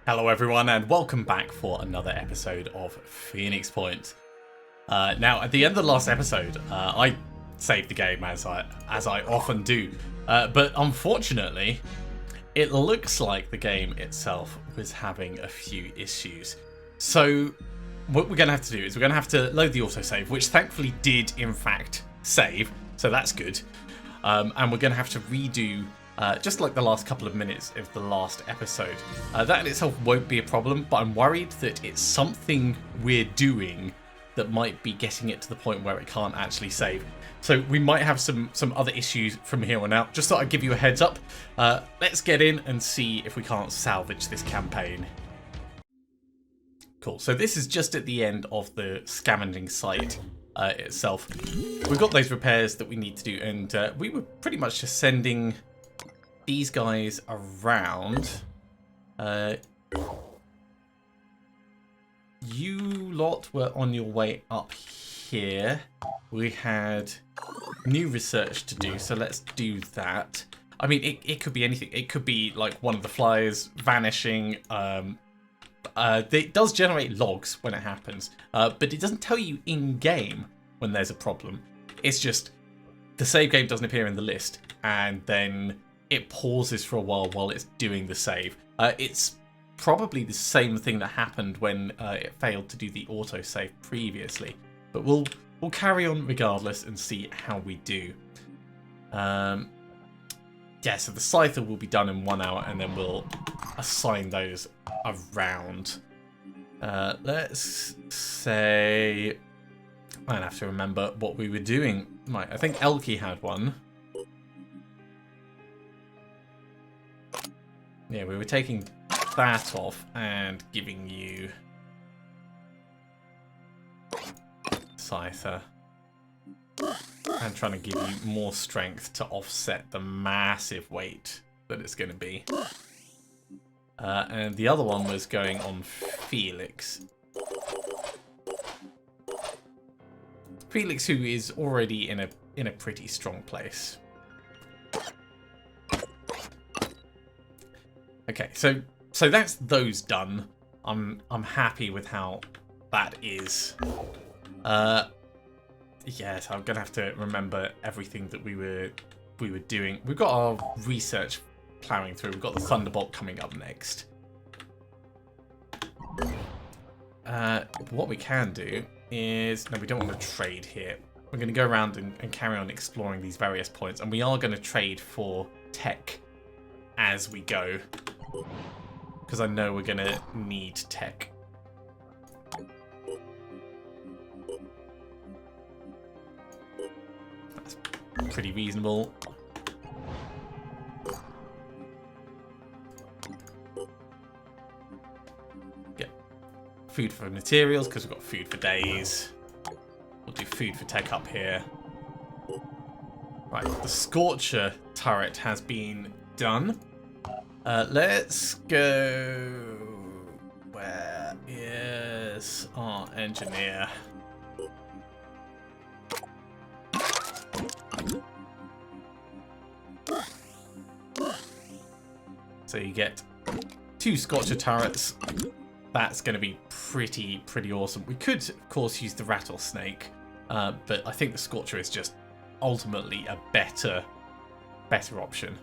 Hello everyone and welcome back for another episode of Phoenix Point. Now at the end of the last episode, I saved the game as I often do, but unfortunately it looks like the game itself was having a few issues. So what we're going to have to do is we're going to have to load the autosave, which thankfully did in fact save, so that's good. And we're going to have to redo just like the last couple of minutes of the last episode. That in itself won't be a problem, but I'm worried that it's something we're doing that might be getting it to the point where it can't actually save. So we might have some other issues from here on out. Just thought I'd give you a heads up. Let's get in and see if we can't salvage this campaign. Cool, so this is just at the end of the scavenging site itself. We've got those repairs that we need to do, and we were pretty much just sending these guys around. You lot were on your way up here. We had new research to do, so let's do that. I mean, it could be anything. It could be like one of the flyers vanishing. It does generate logs when it happens, but it doesn't tell you in-game when there's a problem. It's just the save game doesn't appear in the list, and then it pauses for a while it's doing the save. It's probably the same thing that happened when it failed to do the autosave previously. But we'll carry on regardless and see how we do. Yeah, so the Scyther will be done in 1 hour, and then we'll assign those around. Let's say I'd have to remember what we were doing. Right, I think Elkie had one. Yeah, we were taking that off and giving you Scyther. And trying to give you more strength to offset the massive weight that it's going to be. And the other one was going on Felix. Felix, who is already in a pretty strong place. Okay, so that's those done. I'm happy with how that is. Yes, I'm gonna have to remember everything that we were doing. We've got our research plowing through. We've got the Thunderbolt coming up next. What we can do is no, we don't want to trade here. We're gonna go around and carry on exploring these various points, and we are gonna trade for tech as we go. Because I know we're going to need tech. That's pretty reasonable. Get food for materials, because we've got food for days. We'll do food for tech up here. Right, the Scorcher turret has been done. Let's go. Where is our engineer? So you get 2 Scorcher turrets. That's going to be pretty awesome. We could, of course, use the Rattlesnake, but I think the Scorcher is just ultimately a better option.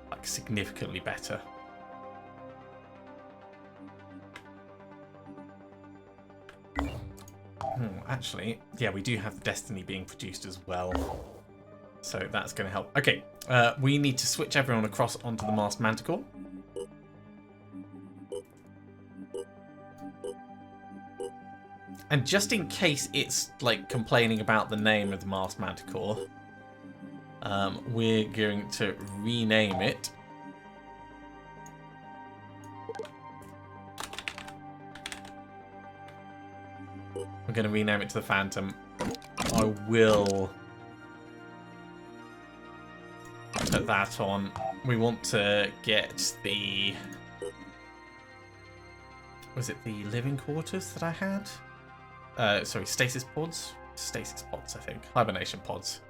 Like, significantly better. Actually, yeah, we do have the Destiny being produced as well. So that's going to help. Okay, we need to switch everyone across onto the Masked Manticore. And just in case it's, like, complaining about the name of the Masked Manticore, we're going to rename it. We're going to rename it to the Phantom. I will put that on. We want to get the... Was it the living quarters that I had? Sorry, stasis pods? Stasis pods, I think. Hibernation pods.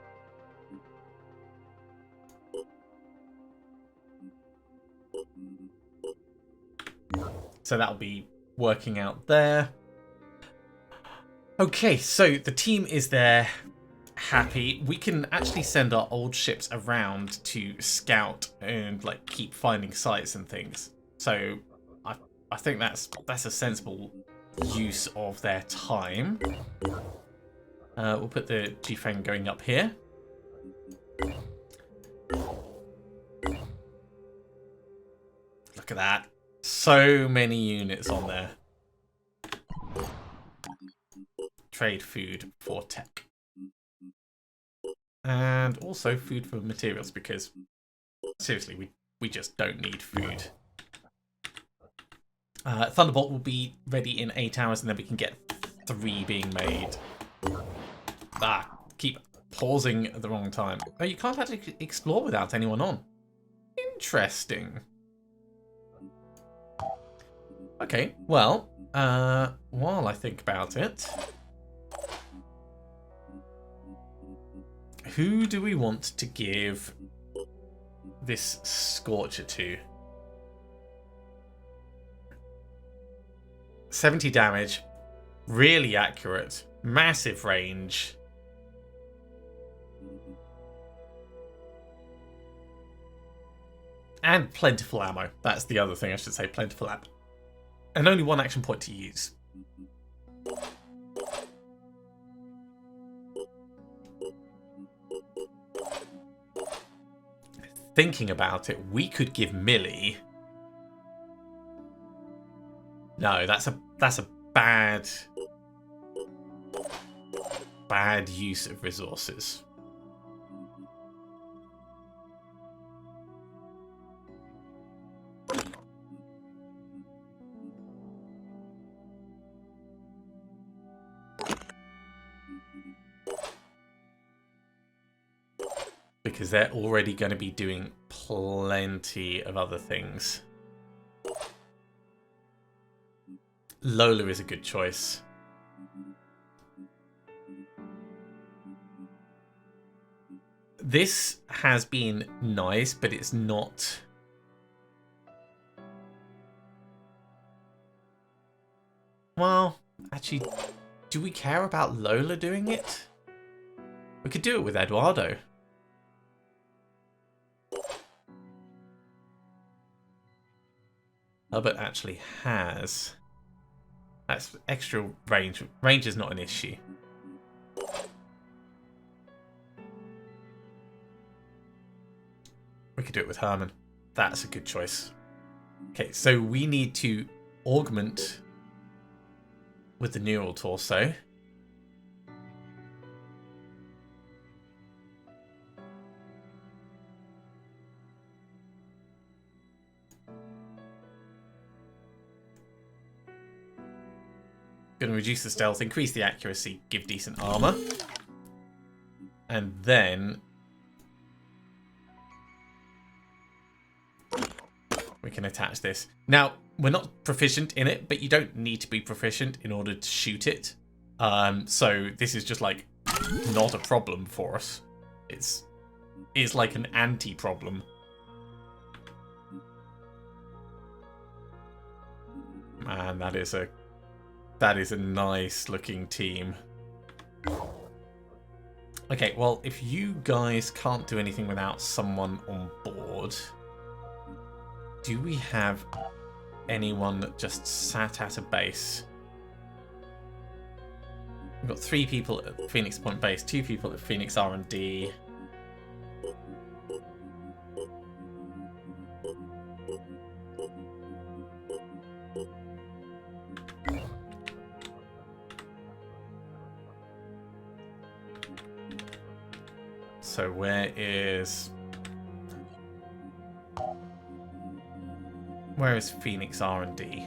So that'll be working out there. Okay, so the team is there, happy. We can actually send our old ships around to scout and like keep finding sites and things. So I think that's a sensible use of their time. We'll put the G-Fang going up here. Look at that. So many units on there. Trade food for tech. And also food for materials, because seriously, we just don't need food. Thunderbolt will be ready in 8 hours, and then we can get 3 being made. Keep pausing at the wrong time. Oh, you can't actually explore without anyone on. Interesting. Okay, well, while I think about it, who do we want to give this Scorcher to? 70 damage, really accurate, massive range. And plentiful ammo. That's the other thing I should say, plentiful ammo. And only 1 action point to use. Thinking about it, we could give Millie... No, that's a bad use of resources. Because they're already going to be doing plenty of other things. Lola is a good choice. This has been nice, but it's not... Well, actually, do we care about Lola doing it? We could do it with Eduardo. Herbert actually has... That's extra range. Range is not an issue. We could do it with Herman. That's a good choice. Okay, so we need to augment with the neural torso. Going to reduce the stealth, increase the accuracy, give decent armor. And then we can attach this. Now, we're not proficient in it, but you don't need to be proficient in order to shoot it. So this is just like not a problem for us. It's like an anti-problem. Man, that is a nice looking team. Okay, well, if you guys can't do anything without someone on board, do we have anyone that just sat at a base? We've got 3 people at Phoenix Point base, 2 people at Phoenix R&D. So where is Phoenix R&D?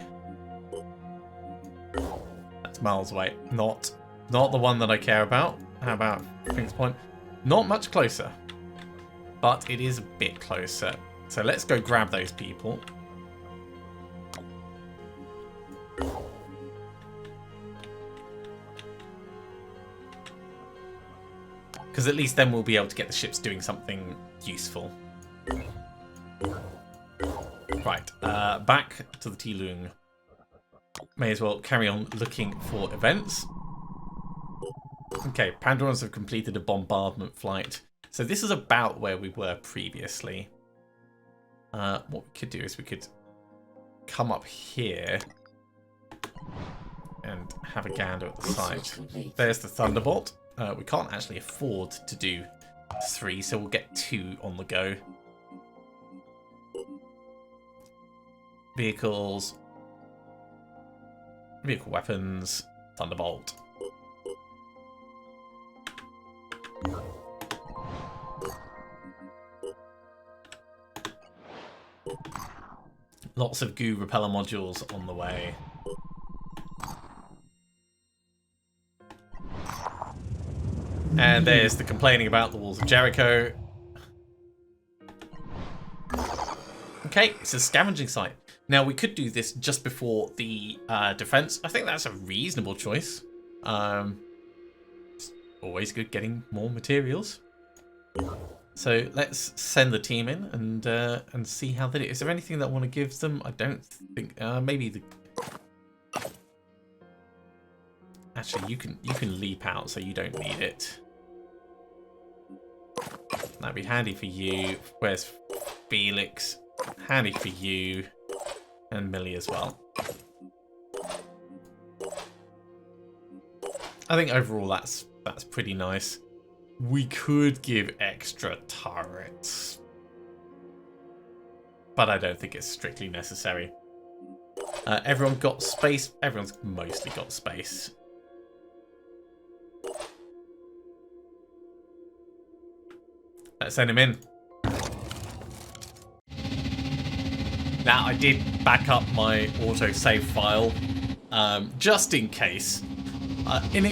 That's miles away. Not the one that I care about. How about Phoenix Point? Not much closer, but it is a bit closer. So let's go grab those people. Because at least then we'll be able to get the ships doing something useful. Right, back to the T-Lung. may as well carry on looking for events. Okay, Pandorans have completed a bombardment flight. So this is about where we were previously. What we could do is we could come up here and have a gander at the site. There's the Thunderbolt. We can't actually afford to do 3, so we'll get 2 on the go. Vehicles. Vehicle weapons. Thunderbolt. Lots of goo repeller modules on the way. And there's the complaining about the walls of Jericho. Okay, it's a scavenging site. Now, we could do this just before the defense. I think that's a reasonable choice. It's always good getting more materials. So let's send the team in and see how they do. Is there anything that I want to give them? I don't think. Maybe the. Actually, you can leap out, so you don't need it. That'd be handy for you. Where's Felix? Handy for you, and Millie as well. I think overall that's pretty nice. We could give extra turrets, but I don't think it's strictly necessary. Everyone got space. Everyone's mostly got space. Let's send him in. Now, I did back up my autosave file, just in case. And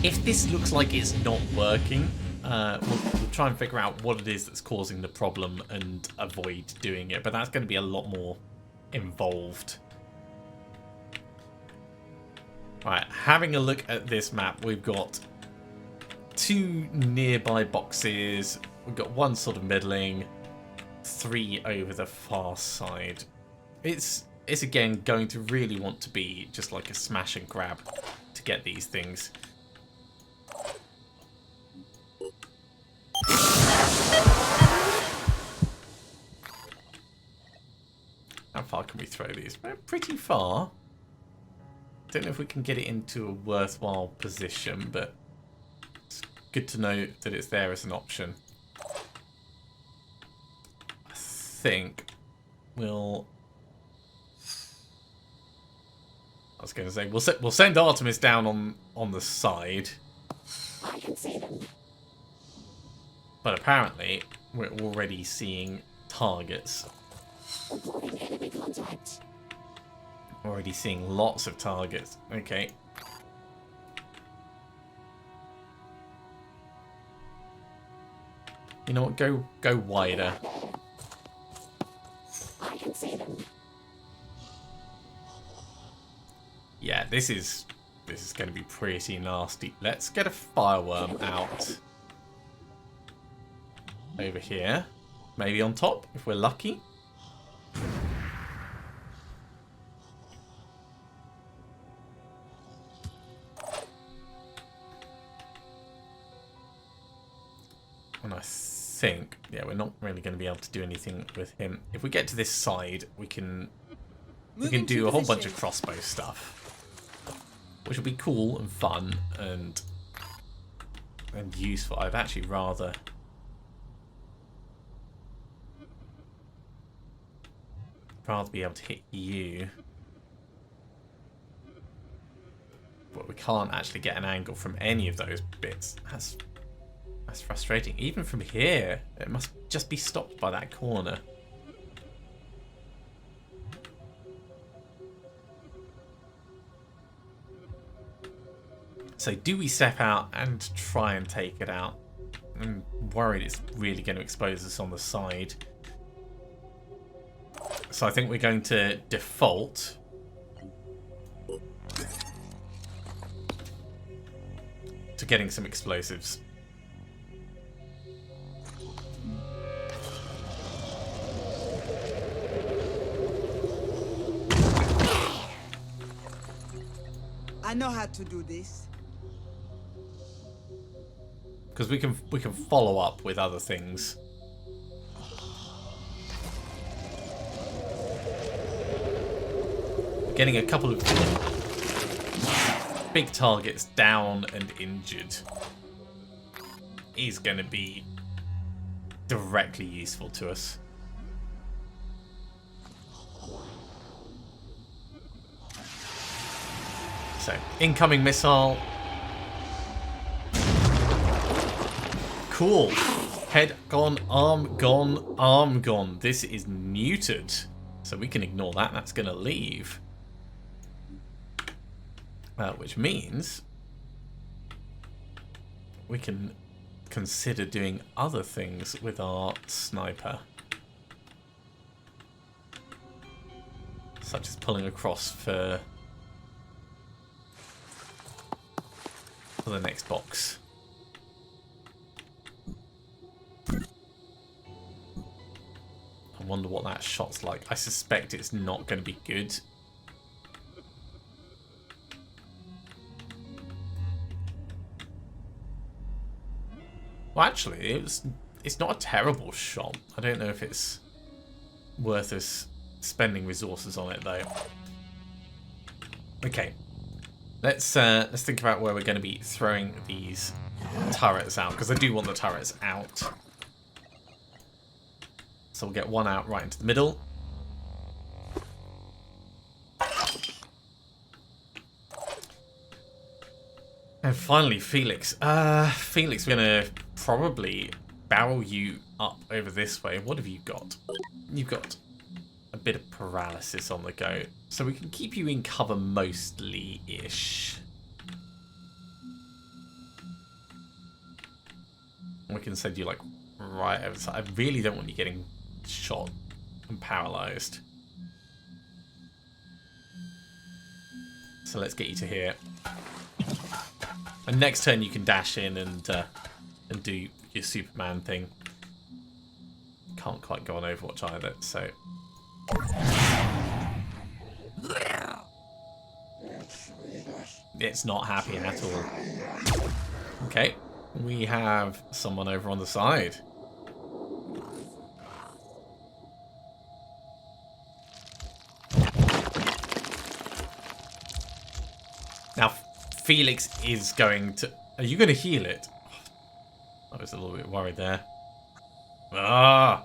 if this looks like it's not working, we'll try and figure out what it is that's causing the problem and avoid doing it. But that's going to be a lot more involved. Right, having a look at this map, we've got 2 nearby boxes. We've got 1 sort of middling, 3 over the far side. It's again going to really want to be just like a smash and grab to get these things. How far can we throw these? Pretty far. Don't know if we can get it into a worthwhile position, but it's good to know that it's there as an option. I think we'll... I was going to say we'll send Artemis down on the side. I can see them. But apparently we're already seeing targets. Reporting enemy contact. Already seeing lots of targets. Okay. You know what? Go wider. I can see them. Yeah, this is going to be pretty nasty. Let's get a fireworm out over here. Maybe on top if we're lucky. And I think, yeah, we're not really going to be able to do anything with him. If we get to this side, we can do a whole bunch of crossbow stuff, which will be cool and fun and useful. I'd actually rather be able to hit you, but we can't actually get an angle from any of those bits. That's frustrating. Even from here, it must just be stopped by that corner. So do we step out and try and take it out? I'm worried it's really going to expose us on the side. So I think we're going to default to getting some explosives. I know how to do this. Because we can follow up with other things. Getting a couple of big targets down and injured is going to be directly useful to us. So, incoming missile. Cool. Head gone, arm gone, arm gone. This is neutered. So we can ignore that. That's going to leave. Which means we can consider doing other things with our sniper. Such as pulling across for the next box. I wonder what that shot's like. I suspect it's not going to be good. Well, actually, it's not a terrible shot. I don't know if it's worth us spending resources on it, though. Okay. Let's think about where we're going to be throwing these turrets out, because I do want the turrets out. So we'll get one out right into the middle. And finally, Felix. Felix, we're going to probably barrel you up over this way. What have you got? You've got a bit of paralysis on the go. So we can keep you in cover mostly-ish. We can send you, like, right over the side. I really don't want you getting shot and paralyzed. So let's get you to here. And next turn you can dash in and do your Superman thing. Can't quite go on Overwatch either, so... It's not happy at all. Okay, we have someone over on the side. Now, Felix is going to... Are you going to heal it? I was a little bit worried there. Ah!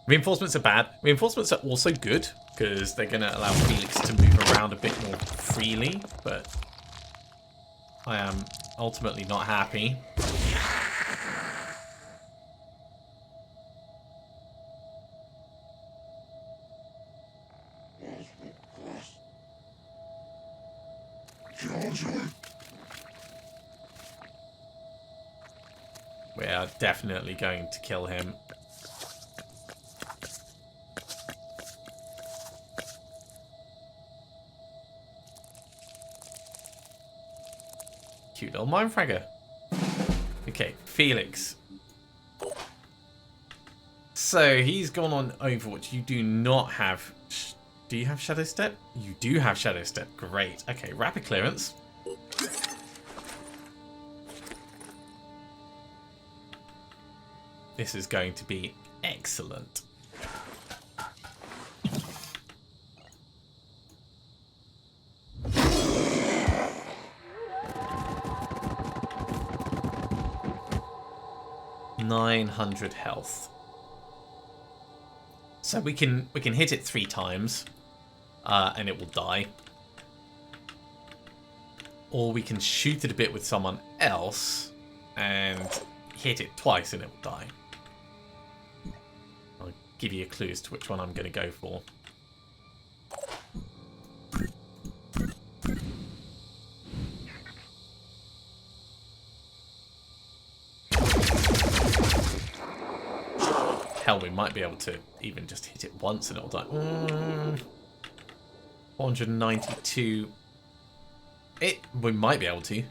Reinforcements are bad. Reinforcements are also good, because they're going to allow Felix to move around a bit more freely, but I am ultimately not happy. We are definitely going to kill him. Cute little mindfragger. Okay, Felix. So he's gone on Overwatch. You do not have... Do you have Shadow Step? You do have Shadow Step. Great. Okay, rapid clearance. This is going to be excellent. $900 health. So we can hit it 3 times, and it will die. Or we can shoot it a bit with someone else and hit it twice and it will die. I'll give you a clue as to which one I'm going to go for. Hell, we might be able to even just hit it once and it'll die. 492. We might be able to.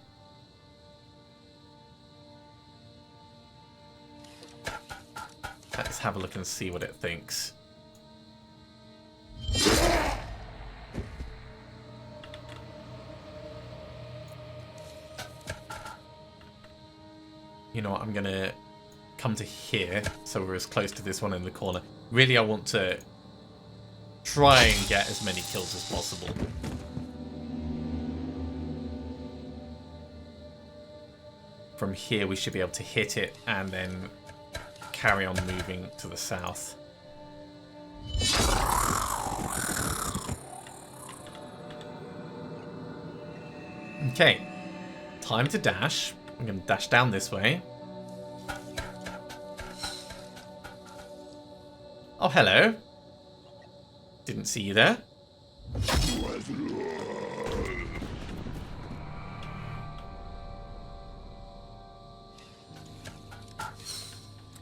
Let's have a look and see what it thinks. you know what, I'm going to come to here so we're as close to this one in the corner. Really, I want to try and get as many kills as possible. From here, we should be able to hit it and then carry on moving to the south. Okay, time to dash. I'm going to dash down this way. Oh, hello. Didn't see you there.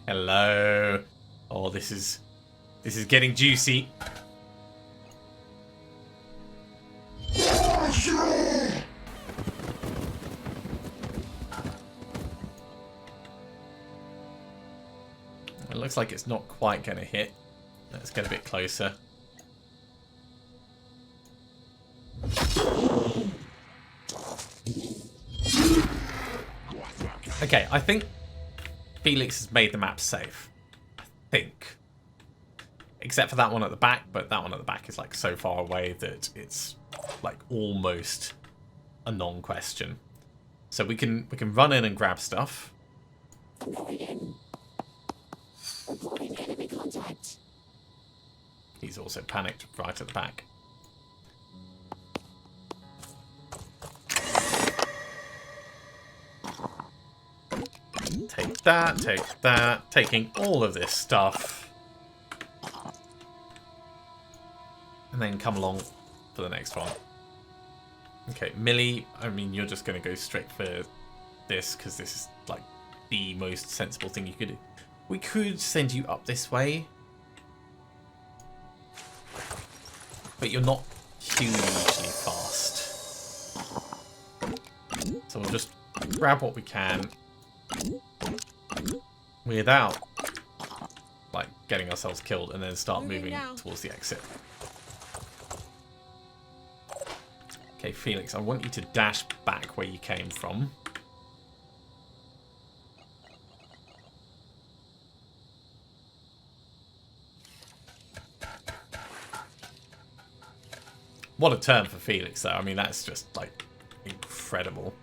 Hello. Oh, this is getting juicy. It looks like it's not quite going to hit. Let's get a bit closer. Okay, I think Felix has made the map safe. I think. Except for that one at the back, but that one at the back is like so far away that it's like almost a non-question. So we can run in and grab stuff. I'm going in. Reporting enemy contact. He's also panicked right at the back. Take that, taking all of this stuff. And then come along for the next one. Okay, Millie, I mean, you're just going to go straight for this because this is like the most sensible thing you could do. We could send you up this way. But you're not hugely fast. So we'll just grab what we can without like getting ourselves killed and then start moving towards the exit. Okay, Felix, I want you to dash back where you came from. What a turn for Felix, though. I mean, that's just, like, incredible.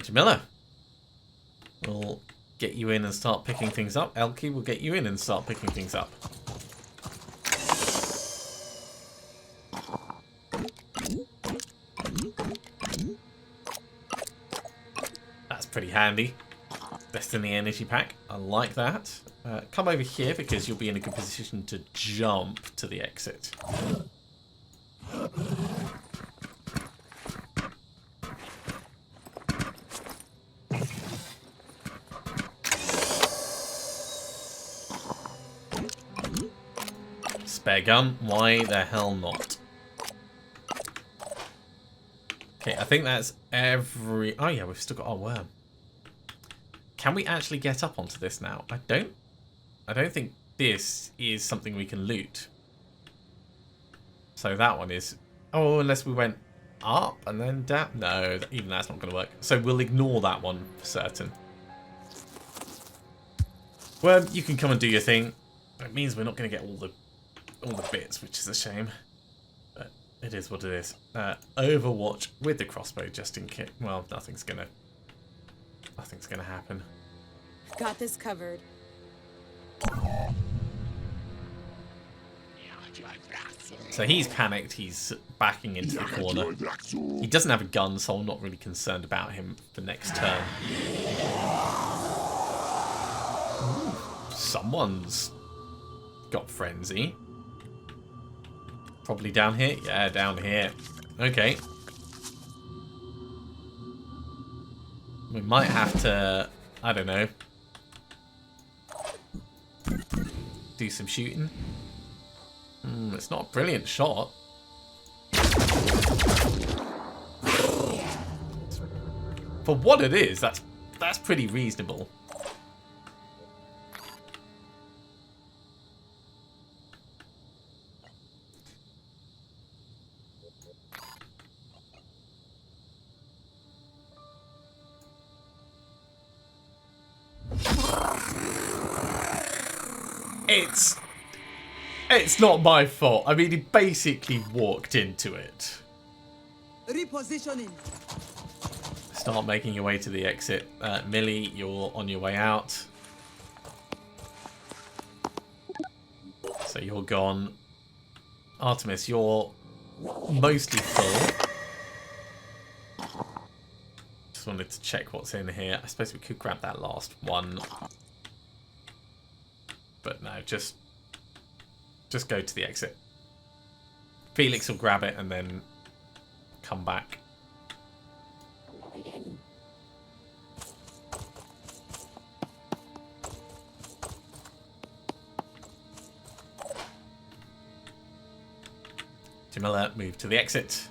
Jamila. We'll get you in and start picking things up. Elkie will get you in and start picking things up. That's pretty handy. Destiny energy pack. I like that. Come over here because you'll be in a good position to jump to the exit. Spare gun? Why the hell not? Okay, I think that's every... Oh yeah, we've still got our worm. Can we actually get up onto this now? I don't think this is something we can loot. So that one is... Oh, unless we went up and then down. No, even that's not going to work. So we'll ignore that one for certain. Well, you can come and do your thing. It means we're not going to get all the bits, which is a shame. But it is what it is. Overwatch with the crossbow, just in case. Well, nothing's gonna happen. Got this covered. So he's panicked. He's backing into the corner. He doesn't have a gun, so I'm not really concerned about him for next turn. Ooh, someone's got frenzy. Probably down here? Yeah, down here. Okay. We might have to, I don't know, do some shooting. It's not a brilliant shot. For what it is, that's pretty reasonable. It's not my fault. I mean, he basically walked into it. Repositioning. Start making your way to the exit. Millie, you're on your way out. So you're gone. Artemis, you're mostly full. Just wanted to check what's in here. I suppose we could grab that last one. But no, just go to the exit. Felix will grab it and then come back. Jamila, move to the exit.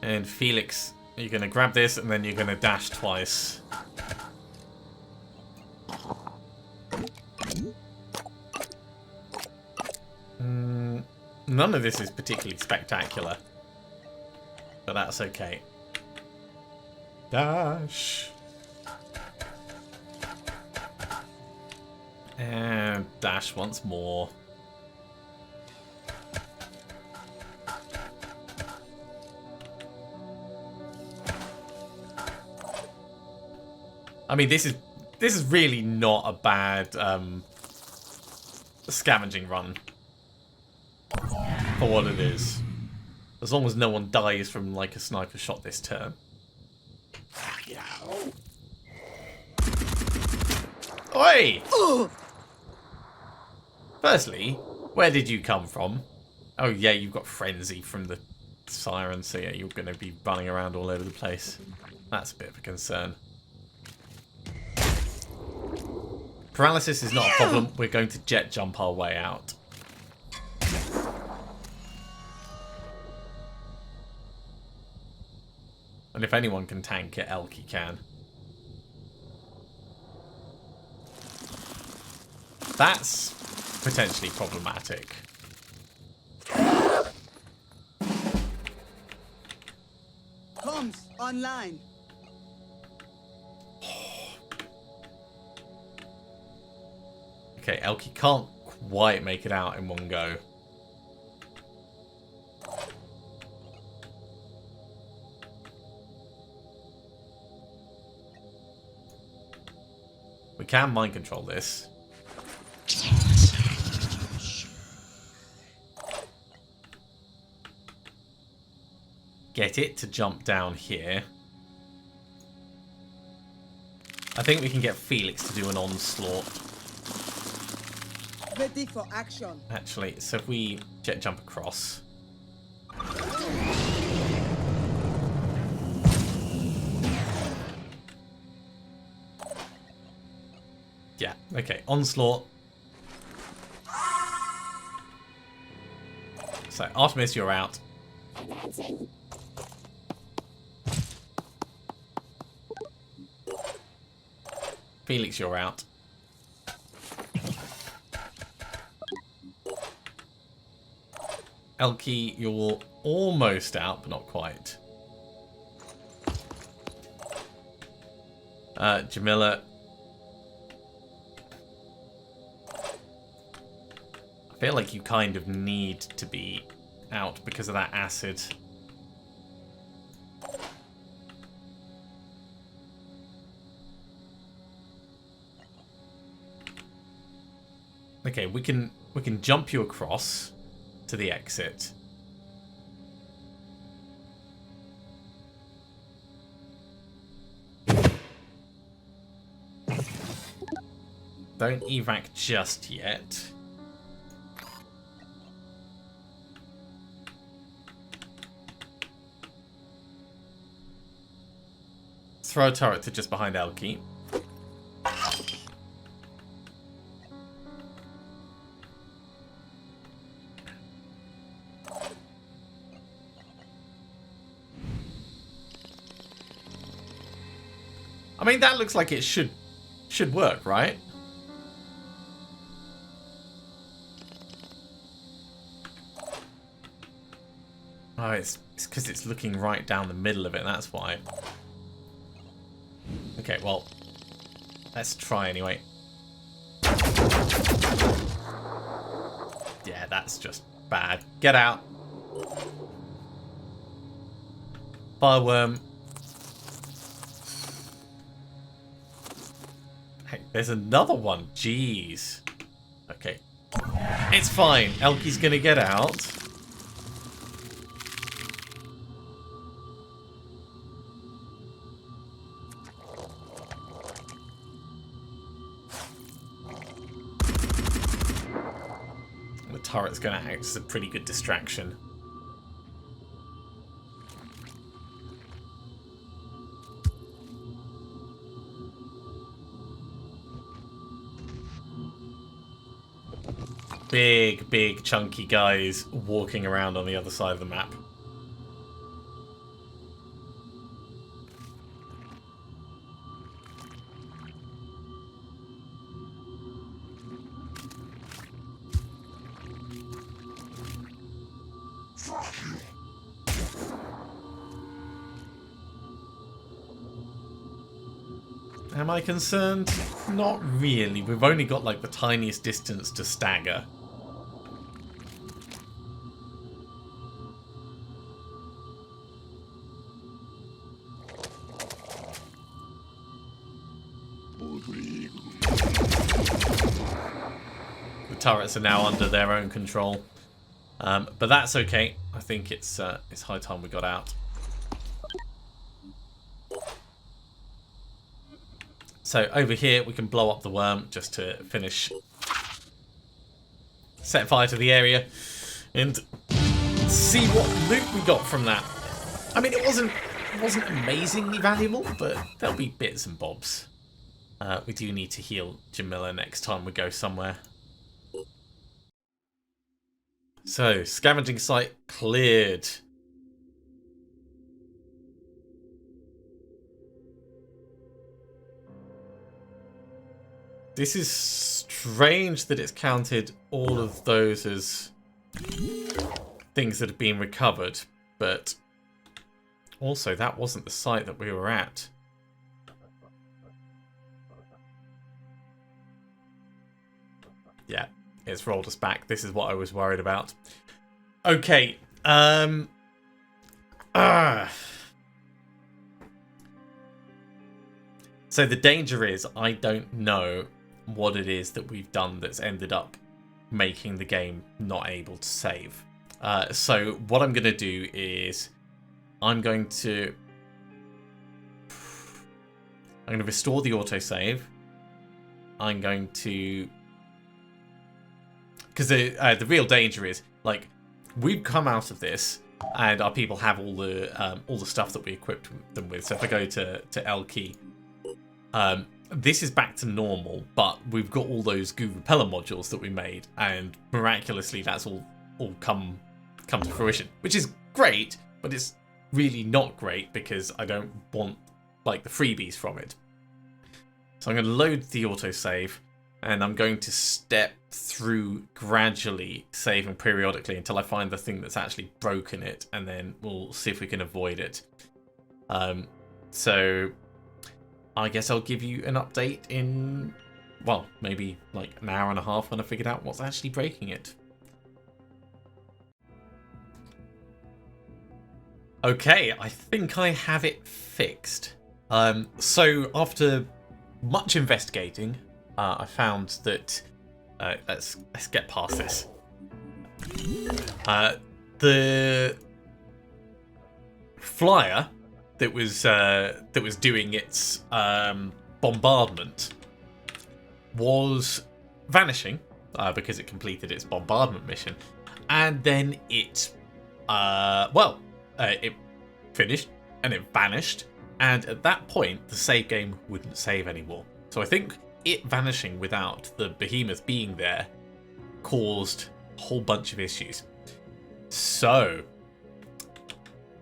And Felix, you're going to grab this and then you're going to dash twice. None of this is particularly spectacular. But that's okay. Dash. And dash once more. I mean, this is really not a bad scavenging run for what it is. As long as no one dies from like a sniper shot this turn. Oi! Firstly, where did you come from? Oh yeah, you've got frenzy from the siren, so yeah, you're going to be running around all over the place. That's a bit of a concern. Paralysis is not a problem. We're going to jet jump our way out. And if anyone can tank it, Elkie can. That's potentially problematic. Comms online. Okay, Elkie can't quite make it out in one go. We can mind control this. Get it to jump down here. I think we can get Felix to do an onslaught. Ready for action. Actually, so if we jet jump across. Yeah, okay, onslaught. So, Artemis, you're out. Advancing. Felix, you're out. Elkie, you're almost out, but not quite. Jamila. I feel like you kind of need to be out because of that acid. Okay, we can jump you across to the exit. Don't evac just yet. Throw a turret to just behind Elkie. I mean, that looks like it should work, right? Oh, it's because it's looking right down the middle of it, that's why. Okay, well, let's try anyway. Yeah, that's just bad. Get out. Fireworm. Hey, there's another one. Jeez. Okay. It's fine. Elky's gonna get out. The turret's gonna act as a pretty good distraction. Big, big, chunky guys walking around on the other side of the map. Am I concerned? Not really. We've only got like the tiniest distance to stagger. The turrets are now under their own control, but that's okay. I think it's high time we got out. So over here we can blow up the worm just to finish, set fire to the area, and see what loot we got from that. I mean, it wasn't amazingly valuable, but there'll be bits and bobs. We do need to heal Jamila next time we go somewhere. So, scavenging site cleared. This is strange that it's counted all of those as things that have been recovered, but also that wasn't the site that we were at. Yeah, it's rolled us back. This is what I was worried about. Okay. So the danger is I don't know what it is that we've done that's ended up making the game not able to save. So what I'm going to do is I'm going to restore the autosave. I'm going to... Because the real danger is, like, we've come out of this, and our people have all the stuff that we equipped them with. So if I go to Elky, this is back to normal, but we've got all those goo repeller modules that we made, and miraculously that's all come to fruition, which is great, but it's really not great because I don't want like the freebies from it. So I'm going to load the autosave. And I'm going to step through gradually, saving periodically until I find the thing that's actually broken it, and then we'll see if we can avoid it. So I guess I'll give you an update in, well, maybe like an hour and a half when I figured out what's actually breaking it. Okay, I think I have it fixed. So after much investigating, I found that let's get past this. The flyer that was doing its bombardment was vanishing because it completed its bombardment mission, and then it it finished and it vanished, and at that point the save game wouldn't save anymore. So I think it vanishing without the behemoth being there caused a whole bunch of issues. So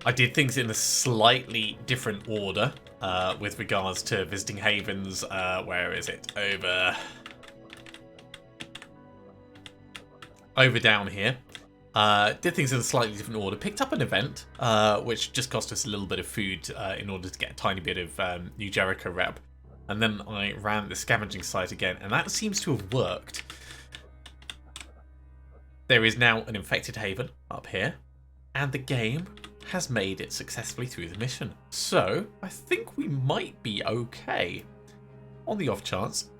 I did things in a slightly different order with regards to visiting havens. Where is it? Over down here. Did things in a slightly different order. Picked up an event, which just cost us a little bit of food in order to get a tiny bit of New Jericho rep. And then I ran the scavenging site again, and that seems to have worked. There is now an infected haven up here, and the game has made it successfully through the mission. So, I think we might be okay. On the off chance,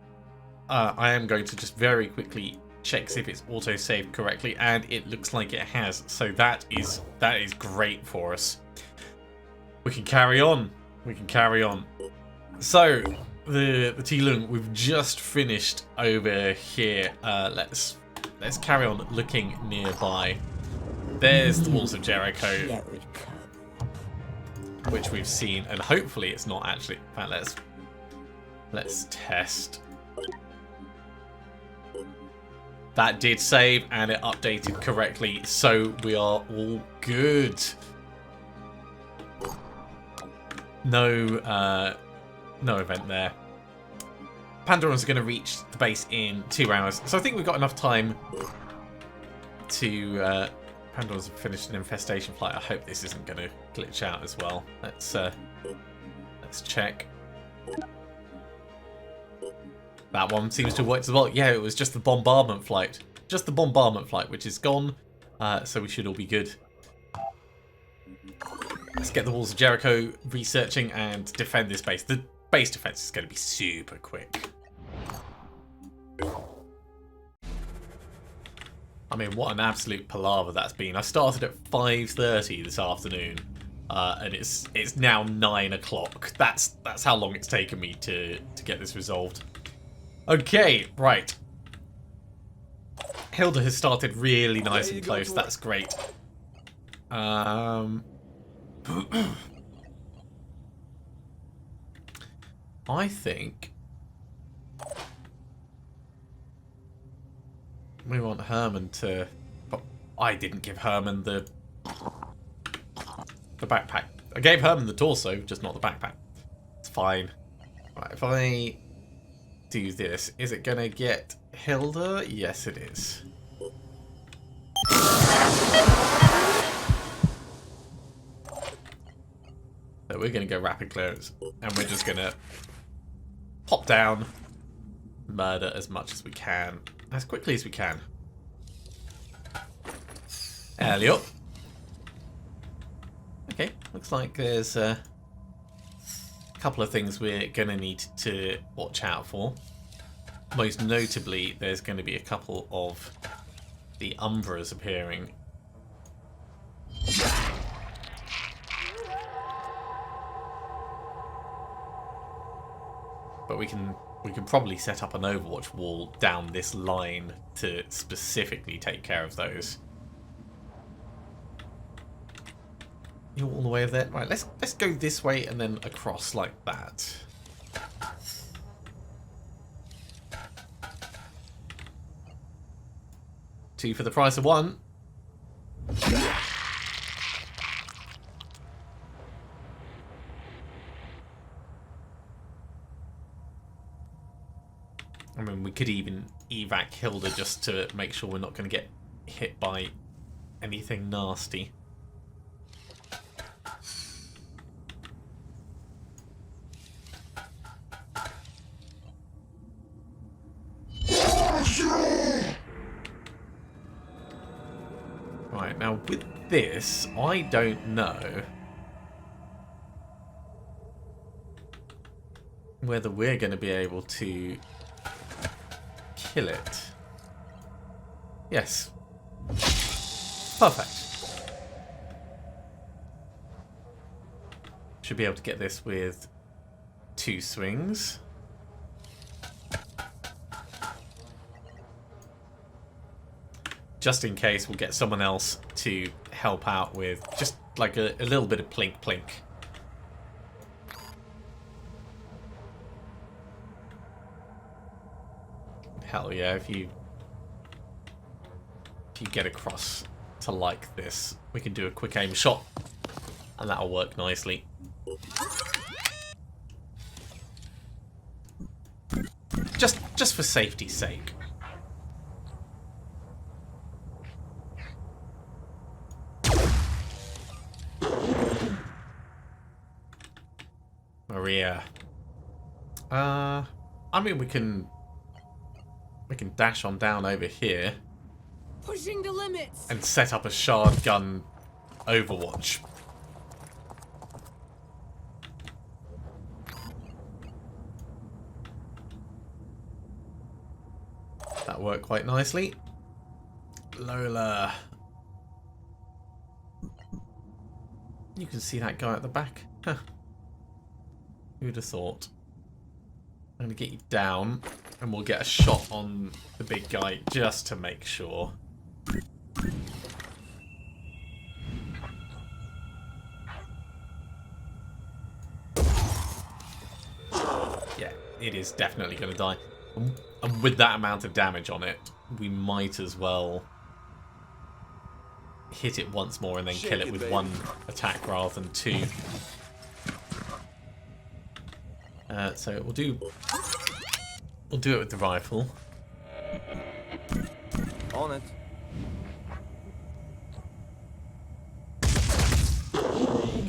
I am going to just very quickly check see if it's auto-saved correctly, and it looks like it has. So that is great for us. We can carry on. We can carry on. So, the T-Lung, we've just finished over here. Let's carry on looking nearby. There's the walls of Jericho, which we've seen, and hopefully it's not actually. In fact, let's test. That did save, and it updated correctly, so we are all good. No event there. Pandorans are going to reach the base in 2 hours, so I think we've got enough time to. Pandorans have finished an infestation flight. I hope this isn't going to glitch out as well. Let's check. That one seems to have worked as well. Yeah, it was just the bombardment flight. Just the bombardment flight, which is gone. So we should all be good. Let's get the walls of Jericho researching and defend this base. The base defense is going to be super quick. I mean, what an absolute palaver that's been. I started at 5:30 this afternoon, and it's now 9 o'clock. That's how long it's taken me to get this resolved. Okay, right. Hilda has started really nice and close. That's great. I think we want Herman to. But I didn't give Herman the backpack. I gave Herman the torso, just not the backpack. It's fine. Right, if I do this, is it gonna get Hilda? Yes, it is. So we're gonna go rapid clearance, and we're just gonna pop down, murder as much as we can, as quickly as we can. Alley up. Okay, looks like there's a couple of things we're going to need to watch out for. Most notably, there's going to be a couple of the Umbras appearing. But we can probably set up an Overwatch wall down this line to specifically take care of those. You're all the way over there. Right, let's go this way and then across like that. Two for the price of one. I mean, we could even evac Hilda just to make sure we're not going to get hit by anything nasty. Right, now with this, I don't know whether we're going to be able to kill it. Yes. Perfect. Should be able to get this with 2 swings. Just in case, we'll get someone else to help out with just like a little bit of plink plink. Hell yeah, if you get across to like this, we can do a quick aim shot and that'll work nicely. Just for safety's sake. rear. I mean, we can dash on down over here Pushing the limits. and set up a shard gun overwatch. That worked quite nicely. Lola. You can see that guy at the back. Huh. Who'd have thought? I'm going to get you down and we'll get a shot on the big guy just to make sure. Yeah, it is definitely going to die. And with that amount of damage on it, we might as well hit it once more and then kill it with one attack rather than two. So we'll do it with the rifle. On it.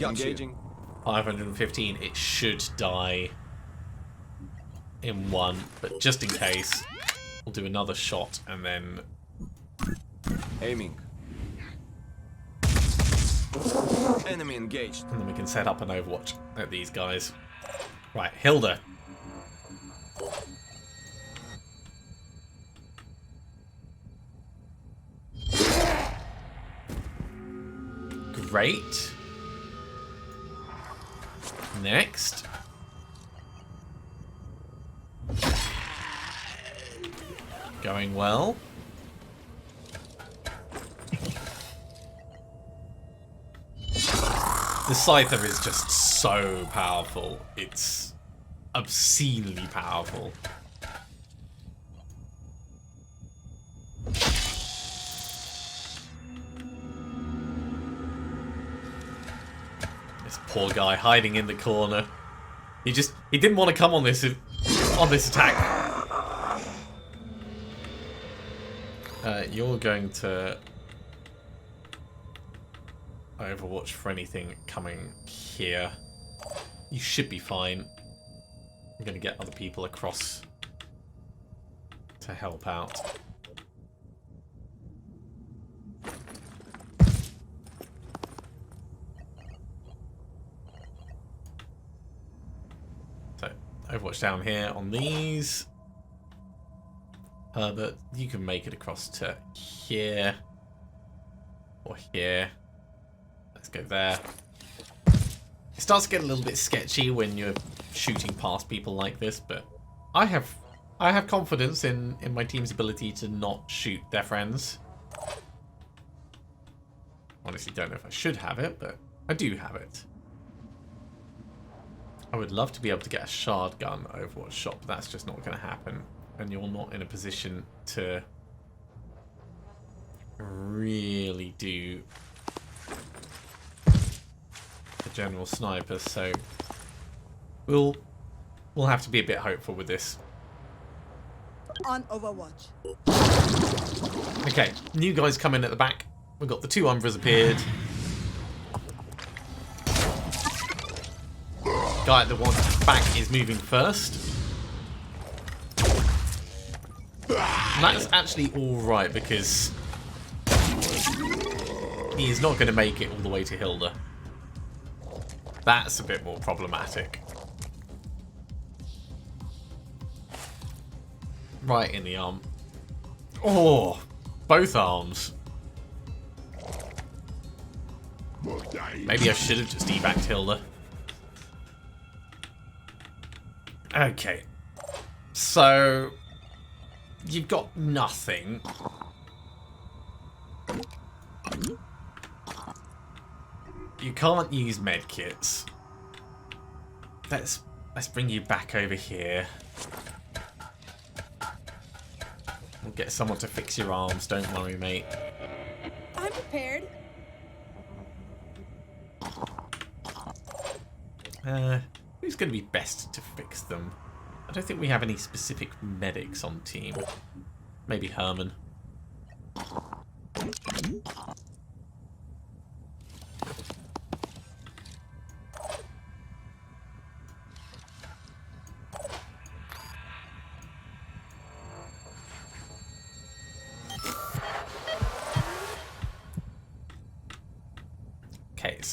Engaging. 515. It should die in one, but just in case, we'll do another shot and then Aiming. Enemy engaged. and then we can set up an overwatch at these guys. Right, Hilda. Great. Next. Going well. The Scyther is just so powerful. It's obscenely powerful. This poor guy hiding in the corner. He didn't want to come on this attack. You're going to overwatch for anything coming here. You should be fine. I'm going to get other people across to help out. So, overwatch down here on these. But you can make it across to here or here. Let's go there. It starts to get a little bit sketchy when you're shooting past people like this, but I have confidence in my team's ability to not shoot their friends. Honestly, don't know if I should have it, but I do have it. I would love to be able to get a shard gun Overwatch shot, but that's just not going to happen. And you're not in a position to really do a general sniper, so we'll have to be a bit hopeful with this. On Overwatch. Okay, new guys come in at the back. We've got the two Umbras appeared. Guy at the one back is moving first. And that's actually alright because he is not going to make it all the way to Hilda. That's a bit more problematic. Right in the arm. Oh, both arms. Maybe I should have just evac Hilda. Okay. So you've got nothing. You can't use medkits. Let's bring you back over here. We'll get someone to fix your arms, don't worry, mate. I'm prepared. Who's going to be best to fix them? I don't think we have any specific medics on team. Maybe Herman.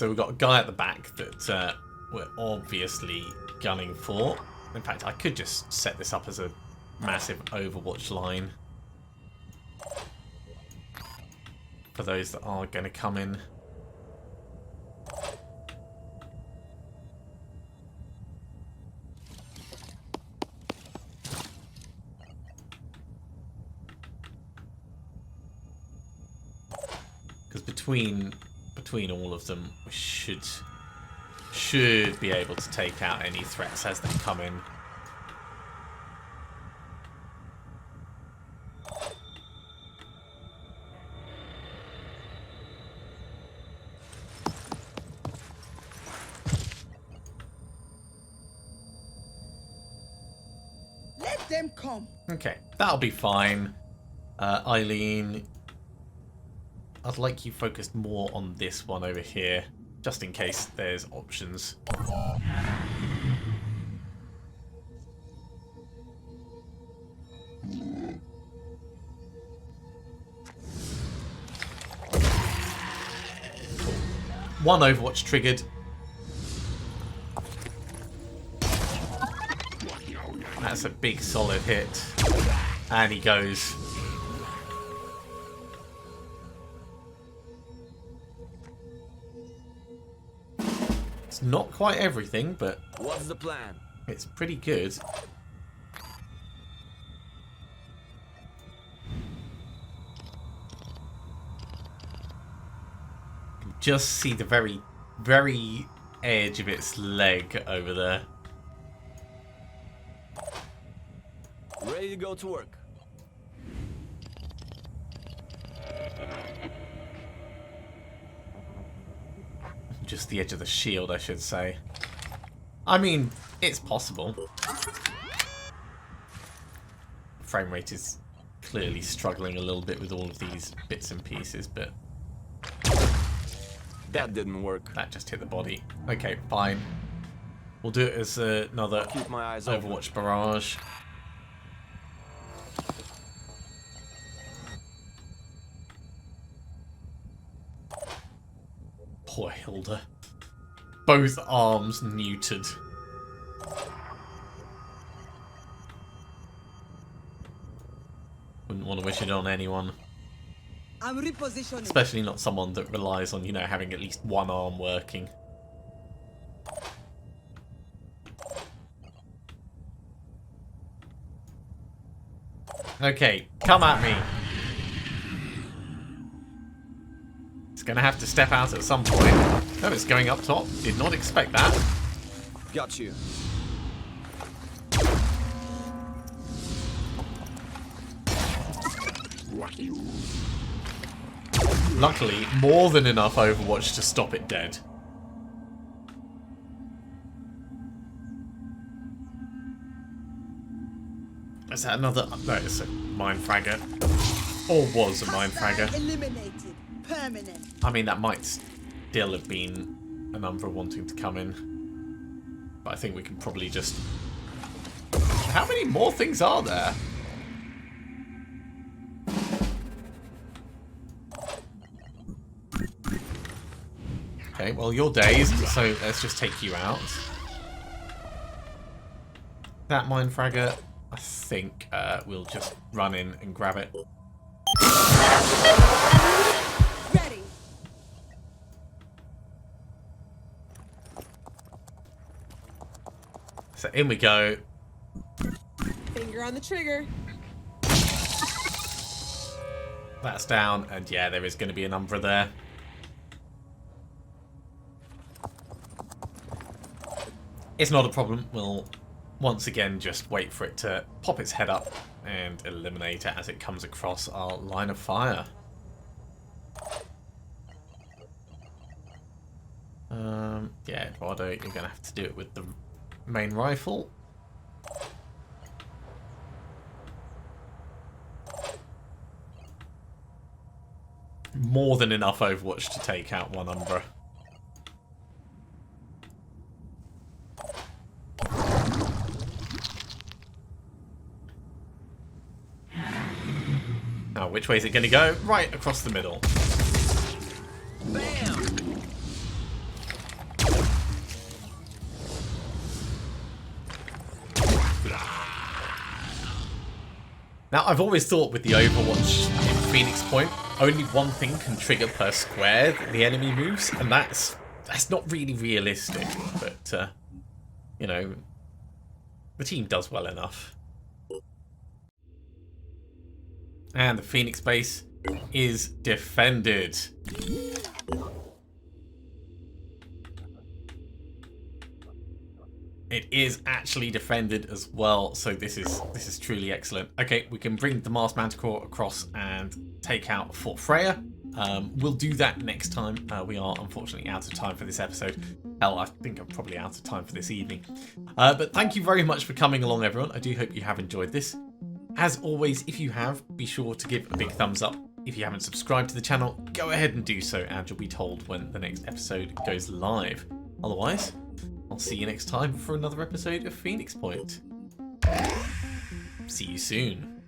so we've got a guy at the back that we're obviously gunning for. In fact, I could just set this up as a massive Overwatch line for those that are going to come in. Because between all of them, we should be able to take out any threats as they come in. Let them come. Okay, that'll be fine. Eileen, I'd like you focused more on this one over here, just in case there's options. One Overwatch triggered. That's a big solid hit. And he goes. It's not quite everything, but What's the plan? it's pretty good. You can just see the very, very edge of its leg over there. Ready to go to work. Just the edge of the shield, I should say. I mean, it's possible. Frame rate is clearly struggling a little bit with all of these bits and pieces, but That didn't work. that just hit the body. Okay, fine. We'll do it as another Keep my eyes open. Overwatch barrage. Poor Hilda. Both arms neutered. Wouldn't want to wish it on anyone. I'm repositioning. Especially not someone that relies on, you know, having at least one arm working. Okay, come at me. It's gonna have to step out at some point. Oh, it's going up top. Did not expect that. Got you. Luckily, more than enough Overwatch to stop it dead. Is that another? No, it's a mine fragger. Or was a mine fragger. Eliminated. Permanent. I mean, that might still have been an Umbra wanting to come in. But I think we can probably just... How many more things are there? Okay, well, you're dazed, so let's just take you out. That mine fragger, I think we'll just run in and grab it. Ready. So in we go. Finger on the trigger. That's down, and yeah, there is going to be an Umbra there. It's not a problem. We'll once again just wait for it to pop its head up and eliminate it as it comes across our line of fire. Yeah, Eduardo, you're going to have to do it with the main rifle. More than enough Overwatch to take out one Umbra. Now, which way is it going to go? Right across the middle. Bam! Now, I've always thought with the Overwatch in Phoenix Point, only one thing can trigger per square that the enemy moves, and that's not really realistic. But, you know, the team does well enough. And the Phoenix base is defended. It is actually defended as well, so this is truly excellent. Okay, we can bring the Mars Manticore across and take out Fort Freya. We'll do that next time. We are unfortunately out of time for this episode. Hell, I think I'm probably out of time for this evening. But thank you very much for coming along, everyone. I do hope you have enjoyed this. As always, if you have, be sure to give a big thumbs up. If you haven't subscribed to the channel, go ahead and do so, and you'll be told when the next episode goes live. Otherwise, I'll see you next time for another episode of Phoenix Point. See you soon.